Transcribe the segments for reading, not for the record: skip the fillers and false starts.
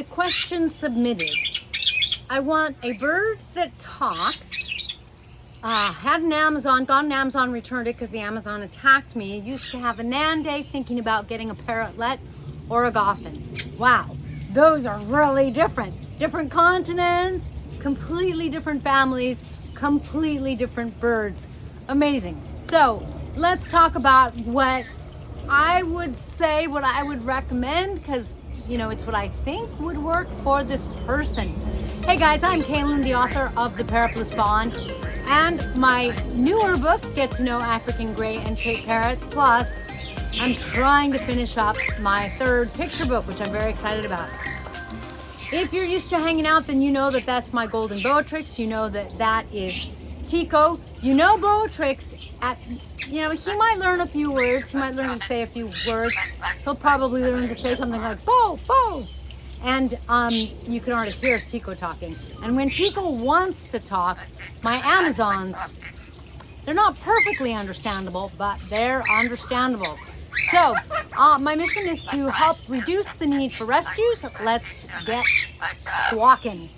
the question submitted. I want a bird that talks. Had an Amazon, got an Amazon, returned it because the Amazon attacked me. Used to have a Nan Day, thinking about getting a parrotlet or a goffin. Wow, those are really different. Different continents, completely different families, completely different birds. Amazing. So let's talk about what I would say, what I would recommend, because you know, it's what I think would work for this person. Hey guys, I'm Kaylin, the author of The Parrot Bliss Bond, and my newer book, Get to Know African Gray and Cape Parrots. Plus, I'm trying to finish up my third picture book, which I'm very excited about. If you're used to hanging out, then you know that that's my golden Beatrix. You know that that is Tico. You know Beatrix, you know, he might learn a few words. He might learn to say a few words. He'll probably learn to say something like, bo, bo. And you can already hear Tico talking. And when Tico wants to talk, my Amazons, they're not perfectly understandable, but they're understandable. So, my mission is to help reduce the need for rescues. Let's get squawking.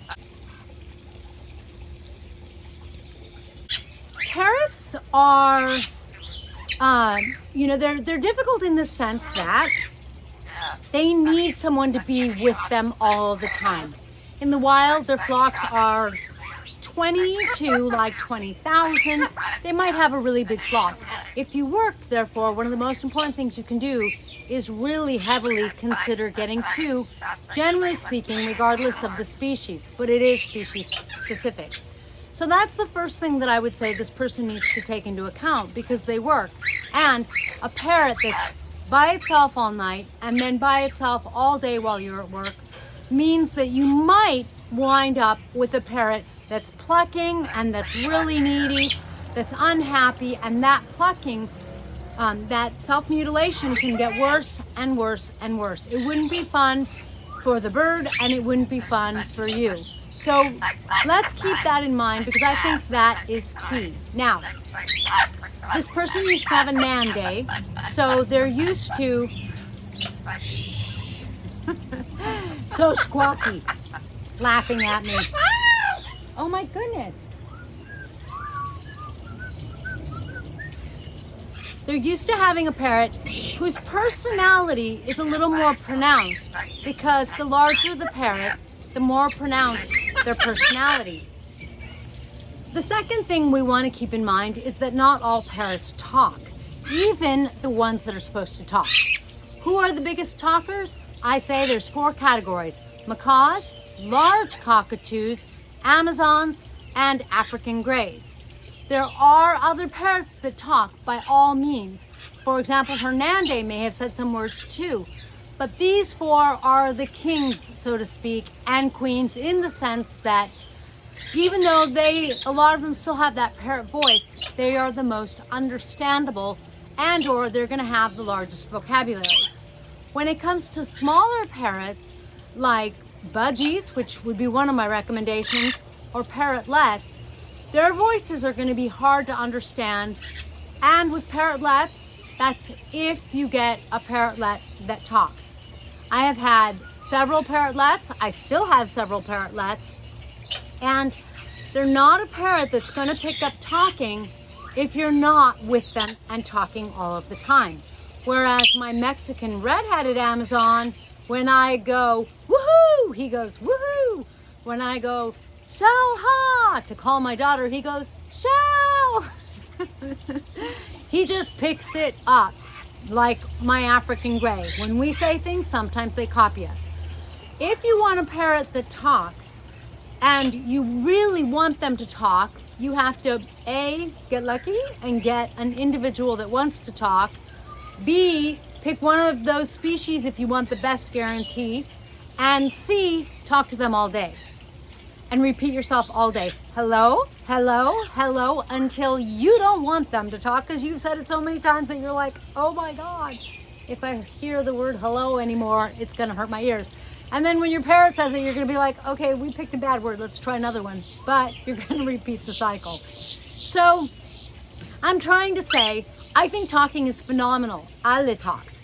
Parrots are, you know, they're difficult in the sense that they need someone to be with them all the time. In the wild, their flocks are 20 to like 20,000. They might have a really big flock. If you work, therefore, one of the most important things you can do is really heavily consider getting two, generally speaking, regardless of the species, but it is species specific. So that's the first thing that I would say this person needs to take into account, because they work. And a parrot that's by itself all night and then by itself all day while you're at work means that you might wind up with a parrot that's plucking and that's really needy, that's unhappy, and that plucking, that self-mutilation can get worse and worse and worse. It wouldn't be fun for the bird and it wouldn't be fun for you. So let's keep that in mind, because I think that is key. Now, this person used to have a Nan Day, so they're used to so squawky, laughing at me. Oh my goodness. They're used to having a parrot whose personality is a little more pronounced, because the larger the parrot, the more pronounced their personality. The second thing we want to keep in mind is that not all parrots talk, even the ones that are supposed to talk. Who are the biggest talkers? I say there's 4 categories: macaws, large cockatoos, Amazons, and African greys. There are other parrots that talk by all means. For example, her Nan Day may have said some words too. But these 4 are the kings, so to speak, and queens, in the sense that even though a lot of them still have that parrot voice, they are the most understandable, and or they're going to have the largest vocabularies. When it comes to smaller parrots, like budgies, which would be one of my recommendations, or parrotlets, their voices are going to be hard to understand. And with parrotlets, that's if you get a parrotlet that talks. I have had several parrotlets. I still have several parrotlets. And they're not a parrot that's going to pick up talking if you're not with them and talking all of the time. Whereas my Mexican red-headed Amazon, when I go, woohoo, he goes, woohoo. When I go, shao ha, to call my daughter, he goes, shao. He just picks it up like my African gray. When we say things, sometimes they copy us. If you want a parrot that talks and you really want them to talk, you have to A, get lucky and get an individual that wants to talk. B, pick one of those species if you want the best guarantee. And C, talk to them all day. And repeat yourself all day. Hello, hello, hello, until you don't want them to talk, because you've said it so many times that you're like, oh my God, if I hear the word hello anymore, it's gonna hurt my ears. And then when your parrot says it, you're gonna be like, okay, we picked a bad word, let's try another one. But you're gonna repeat the cycle. So I'm trying to say, I think talking is phenomenal. Ale talks.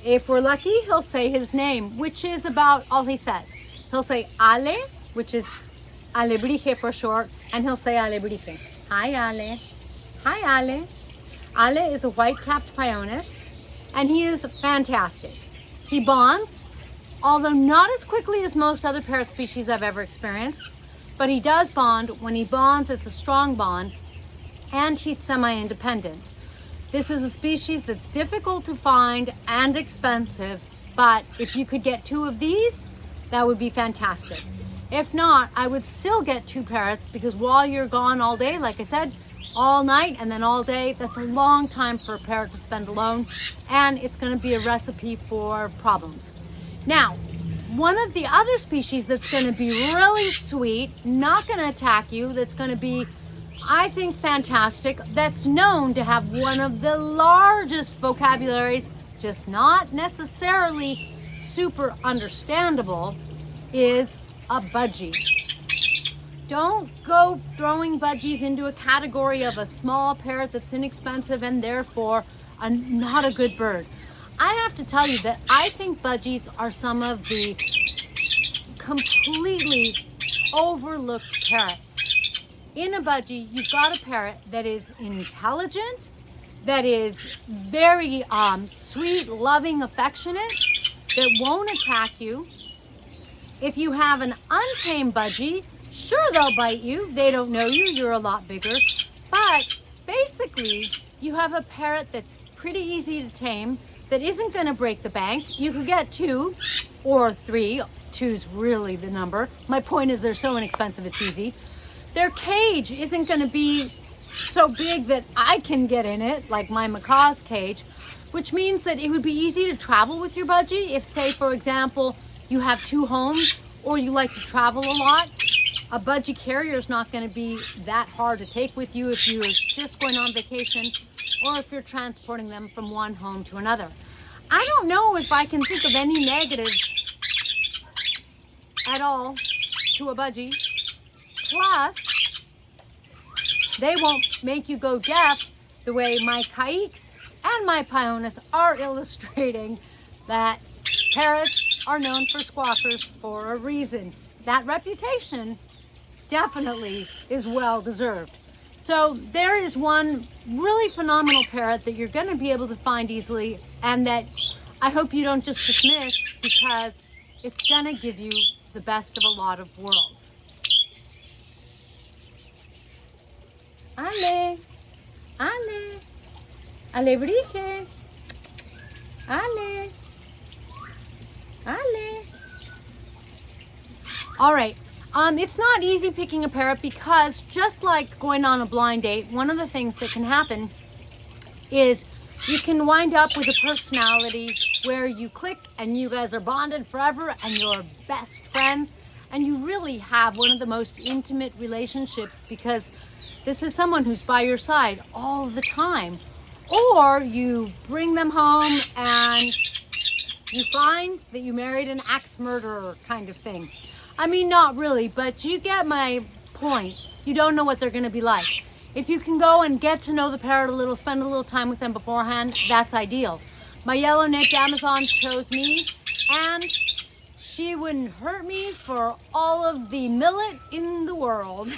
If we're lucky, he'll say his name, which is about all he says. He'll say ale, which is alebrije for short, and he'll say alebrije. Hi, Ale. Hi, Ale. Ale is a white-capped Pyonis, and he is fantastic. He bonds, although not as quickly as most other parrot species I've ever experienced, but he does bond. When he bonds, it's a strong bond, and he's semi-independent. This is a species that's difficult to find and expensive, but if you could get 2 of these, that would be fantastic. If not, I would still get 2 parrots, because while you're gone all day, like I said, all night and then all day, that's a long time for a parrot to spend alone, and it's going to be a recipe for problems. Now, one of the other species that's going to be really sweet, not going to attack you, that's going to be, I think, fantastic, that's known to have one of the largest vocabularies, just not necessarily super understandable, is a budgie. Don't go throwing budgies into a category of a small parrot that's inexpensive and therefore not a good bird. I have to tell you that I think budgies are some of the completely overlooked parrots. In a budgie, you've got a parrot that is intelligent, that is very sweet, loving, affectionate, that won't attack you. If you have an untamed budgie, sure, they'll bite you. They don't know you. You're a lot bigger. But basically, you have a parrot that's pretty easy to tame, that isn't going to break the bank. You could get 2 or 3. 2's really the number. My point is they're so inexpensive, it's easy. Their cage isn't going to be so big that I can get in it, like my macaw's cage, which means that it would be easy to travel with your budgie. If, say, for example, you have 2 homes or you like to travel a lot, a budgie carrier is not going to be that hard to take with you if you're just going on vacation or if you're transporting them from one home to another. I don't know if I can think of any negatives at all to a budgie. Plus, they won't make you go deaf the way my kaiques and my Pyonis are illustrating that parrots are known for squawkers for a reason. That reputation definitely is well deserved. So there is one really phenomenal parrot that you're going to be able to find easily, and that I hope you don't just dismiss, because it's going to give you the best of a lot of worlds. Ale, ale, alebrije, ale, ale. All right. It's not easy picking a parrot, because just like going on a blind date, one of the things that can happen is you can wind up with a personality where you click and you guys are bonded forever and you're best friends, and you really have one of the most intimate relationships, because this is someone who's by your side all the time. Or you bring them home and you find that you married an axe murderer kind of thing. I mean, not really, but you get my point. You don't know what they're going to be like. If you can go and get to know the parrot a little, spend a little time with them beforehand, that's ideal. My yellow-necked Amazon chose me, and she wouldn't hurt me for all of the millet in the world.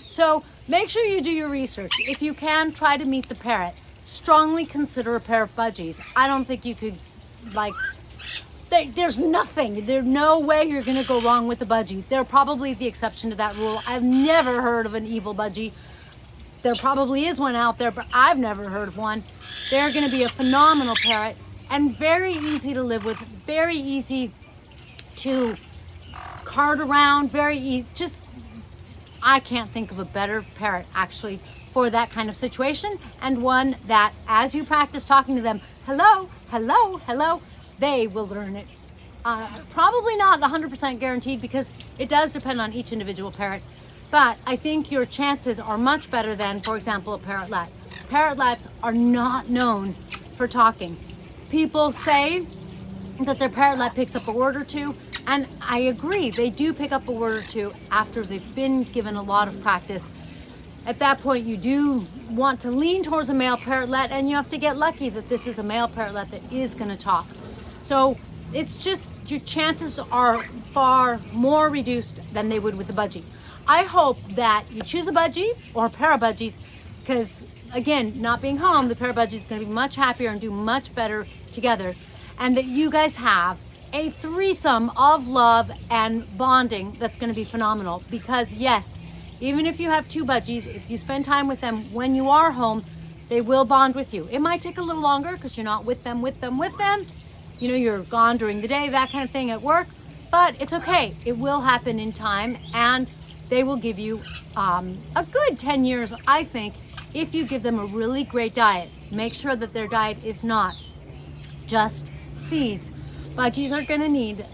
So make sure you do your research. If you can, try to meet the parrot. Strongly consider a pair of budgies. I don't think you could, there's nothing. There's no way you're going to go wrong with a budgie. They're probably the exception to that rule. I've never heard of an evil budgie. There probably is one out there, but I've never heard of one. They're going to be a phenomenal parrot and very easy to live with, very easy to cart around, very easy. Just, I can't think of a better parrot actually for that kind of situation, and one that as you practice talking to them, hello, hello, hello, they will learn it. Probably not 100% guaranteed, because it does depend on each individual parrot, but I think your chances are much better than, for example, a parrotlet. Parrotlets are not known for talking. People say that their parrotlet picks up a word or two, and I agree, they do pick up a word or two after they've been given a lot of practice. At that point, you do want to lean towards a male parrotlet, and you have to get lucky that this is a male parrotlet that is going to talk. So it's just your chances are far more reduced than they would with the budgie. I hope that you choose a budgie or a pair of budgies, because again, not being home, the pair of budgies is going to be much happier and do much better together, and that you guys have a threesome of love and bonding that's going to be phenomenal. Because yes, even if you have two budgies, if you spend time with them when you are home, they will bond with you. It might take a little longer because you're not with them. You know, you're gone during the day, that kind of thing at work, but it's okay. It will happen in time, and they will give you a good 10 years, I think, if you give them a really great diet. Make sure that their diet is not just seeds. Budgies are gonna need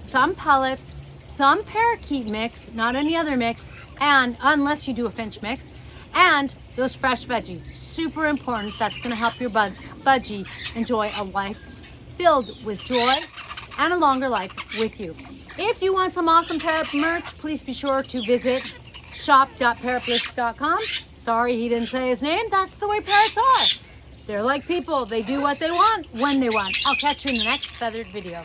some pellets, some parakeet mix, not any other mix, and unless you do a finch mix, and those fresh veggies. Super important. That's gonna help your budgie enjoy a life filled with joy and a longer life with you. If you want some awesome Parrot merch, please be sure to visit shop.parrotbliss.com. Sorry he didn't say his name. That's the way parrots are. They're like people. They do what they want when they want. I'll catch you in the next feathered video.